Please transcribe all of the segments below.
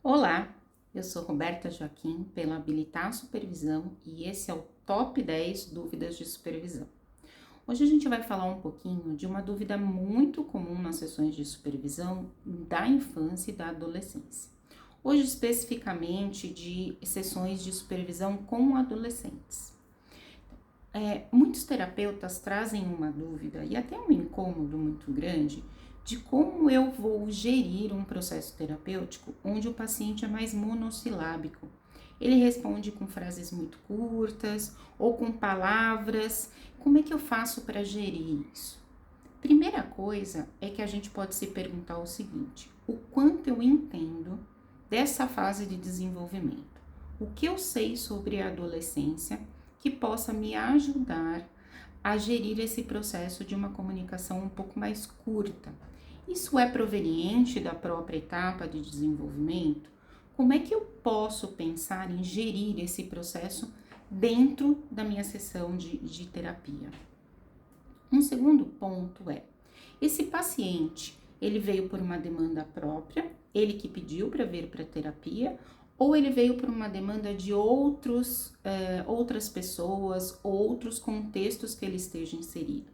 Olá, eu sou Roberta Joaquim, pela Habilitar Supervisão, e esse é o Top 10 Dúvidas de Supervisão. Hoje a gente vai falar um pouquinho de uma dúvida muito comum nas sessões de supervisão da infância e da adolescência. Hoje, especificamente, de sessões de supervisão com adolescentes. Muitos terapeutas trazem uma dúvida e até um incômodo muito grande de como eu vou gerir um processo terapêutico onde o paciente é mais monossilábico. Ele responde com frases muito curtas ou com palavras. Como é que eu faço para gerir isso? Primeira coisa é que a gente pode se perguntar o seguinte: o quanto eu entendo dessa fase de desenvolvimento? O que eu sei sobre a adolescência que possa me ajudar a gerir esse processo de uma comunicação um pouco mais curta? Isso é proveniente da própria etapa de desenvolvimento? Como é que eu posso pensar em gerir esse processo dentro da minha sessão de terapia? Um segundo ponto é, esse paciente, ele veio por uma demanda própria, ele que pediu para vir para terapia, ou ele veio por uma demanda de outras pessoas, outros contextos que ele esteja inserido.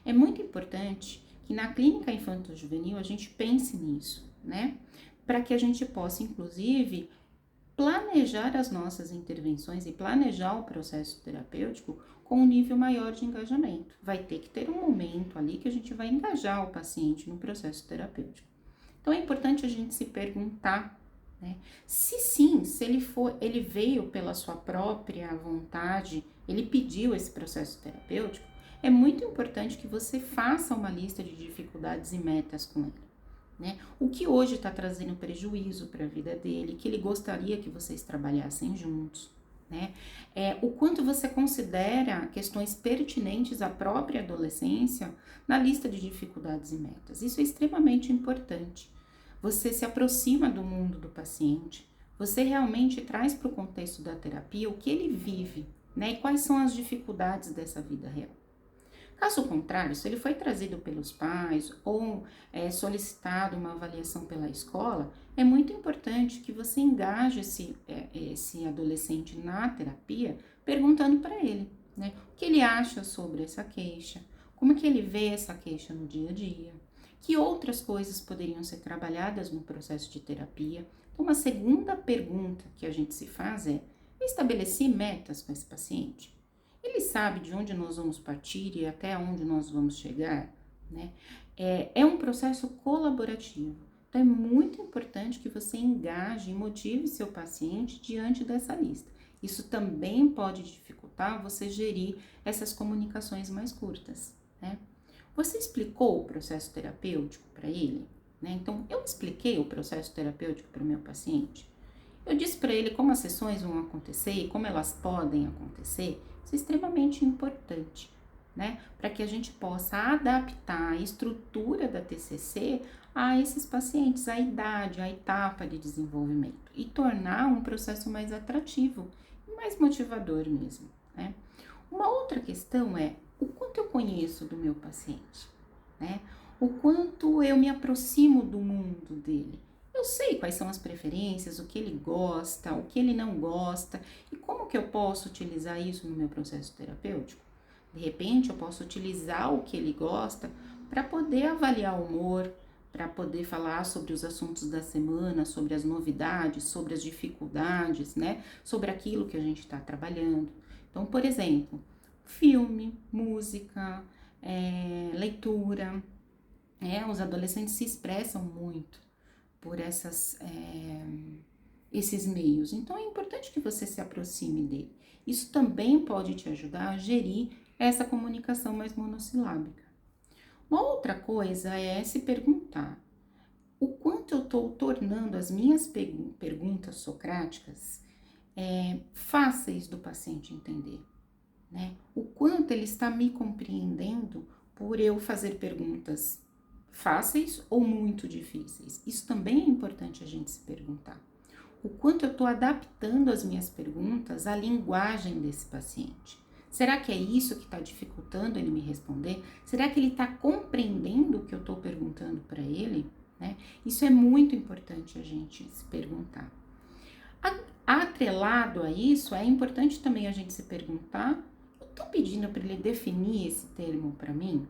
É muito importante que na clínica infanto-juvenil a gente pense nisso, né? Para que a gente possa, inclusive, planejar as nossas intervenções e planejar o processo terapêutico com um nível maior de engajamento. Vai ter que ter um momento ali que a gente vai engajar o paciente no processo terapêutico. Então é importante a gente se perguntar, né? Se sim, se ele veio pela sua própria vontade, ele pediu esse processo terapêutico, é muito importante que você faça uma lista de dificuldades e metas com ele. Né? O que hoje está trazendo prejuízo para a vida dele, que ele gostaria que vocês trabalhassem juntos, né? O quanto você considera questões pertinentes à própria adolescência na lista de dificuldades e metas. Isso é extremamente importante. Você se aproxima do mundo do paciente, você realmente traz para o contexto da terapia o que ele vive, né? E quais são as dificuldades dessa vida real. Caso contrário, se ele foi trazido pelos pais ou solicitado uma avaliação pela escola, é muito importante que você engaje esse adolescente na terapia perguntando para ele, né, o que ele acha sobre essa queixa, como que ele vê essa queixa no dia a dia, que outras coisas poderiam ser trabalhadas no processo de terapia. Então, uma segunda pergunta que a gente se faz é: estabeleci metas com esse paciente? Ele sabe de onde nós vamos partir e até onde nós vamos chegar, né? É um processo colaborativo. Então, é muito importante que você engaje e motive seu paciente diante dessa lista. Isso também pode dificultar você gerir essas comunicações mais curtas, né? Você explicou o processo terapêutico para ele, né? Então, eu expliquei o processo terapêutico para o meu paciente. Eu disse para ele como as sessões vão acontecer e como elas podem acontecer. Isso é extremamente importante, né? Para que a gente possa adaptar a estrutura da TCC a esses pacientes, a idade, a etapa de desenvolvimento e tornar um processo mais atrativo e mais motivador mesmo, né? Uma outra questão é o quanto eu conheço do meu paciente, né? O quanto eu me aproximo do mundo dele. Eu sei quais são as preferências, o que ele gosta, o que ele não gosta e como que eu posso utilizar isso no meu processo terapêutico. De repente, eu posso utilizar o que ele gosta para poder avaliar o humor, para poder falar sobre os assuntos da semana, sobre as novidades, sobre as dificuldades, né? Sobre aquilo que a gente está trabalhando. Então, por exemplo, filme, música, leitura. Os adolescentes se expressam muito por esses meios. Então, é importante que você se aproxime dele. Isso também pode te ajudar a gerir essa comunicação mais monossilábica. Uma outra coisa é se perguntar o quanto eu estou tornando as minhas perguntas socráticas fáceis do paciente entender, né? O quanto ele está me compreendendo por eu fazer perguntas fáceis ou muito difíceis. Isso também é importante a gente se perguntar. O quanto eu estou adaptando as minhas perguntas à linguagem desse paciente. Será que é isso que está dificultando ele me responder? Será que ele está compreendendo o que eu estou perguntando para ele? né? Isso é muito importante a gente se perguntar. Atrelado a isso, é importante também a gente se perguntar: eu tô pedindo para ele definir esse termo para mim?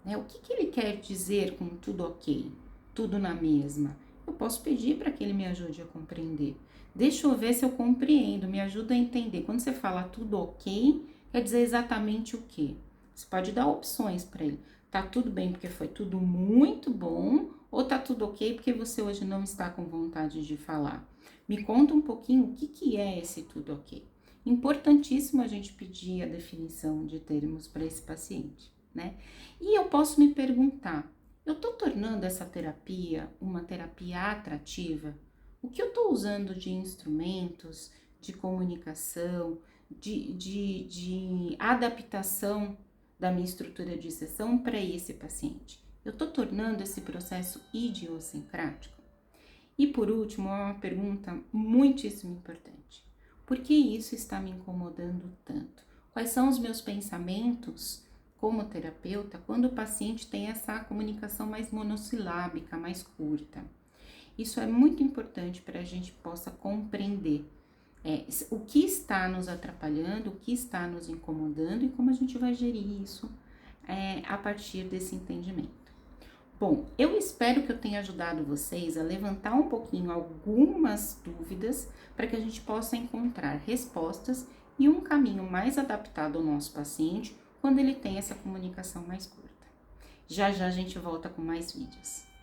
Né? O que que ele quer dizer com tudo ok, tudo na mesma? Eu posso pedir para que ele me ajude a compreender. Deixa eu ver se eu compreendo, me ajuda a entender. Quando você fala tudo ok, quer dizer exatamente o quê? Você pode dar opções para ele. Tá tudo bem porque foi tudo muito bom, ou tá tudo ok porque você hoje não está com vontade de falar? Me conta um pouquinho o que que é esse tudo ok. Importantíssimo a gente pedir a definição de termos para esse paciente, né? E eu posso me perguntar: eu tô tornando essa terapia uma terapia atrativa? O que eu tô usando de instrumentos, de comunicação, de adaptação da minha estrutura de sessão para esse paciente? Eu tô tornando esse processo idiosincrático? E por último, uma pergunta muitíssimo importante: por que isso está me incomodando tanto? Quais são os meus pensamentos como terapeuta quando o paciente tem essa comunicação mais monossilábica, mais curta? Isso é muito importante para a gente possa compreender o que está nos atrapalhando, o que está nos incomodando e como a gente vai gerir isso a partir desse entendimento. Bom, eu espero que eu tenha ajudado vocês a levantar um pouquinho algumas dúvidas para que a gente possa encontrar respostas e um caminho mais adaptado ao nosso paciente quando ele tem essa comunicação mais curta. Já já a gente volta com mais vídeos.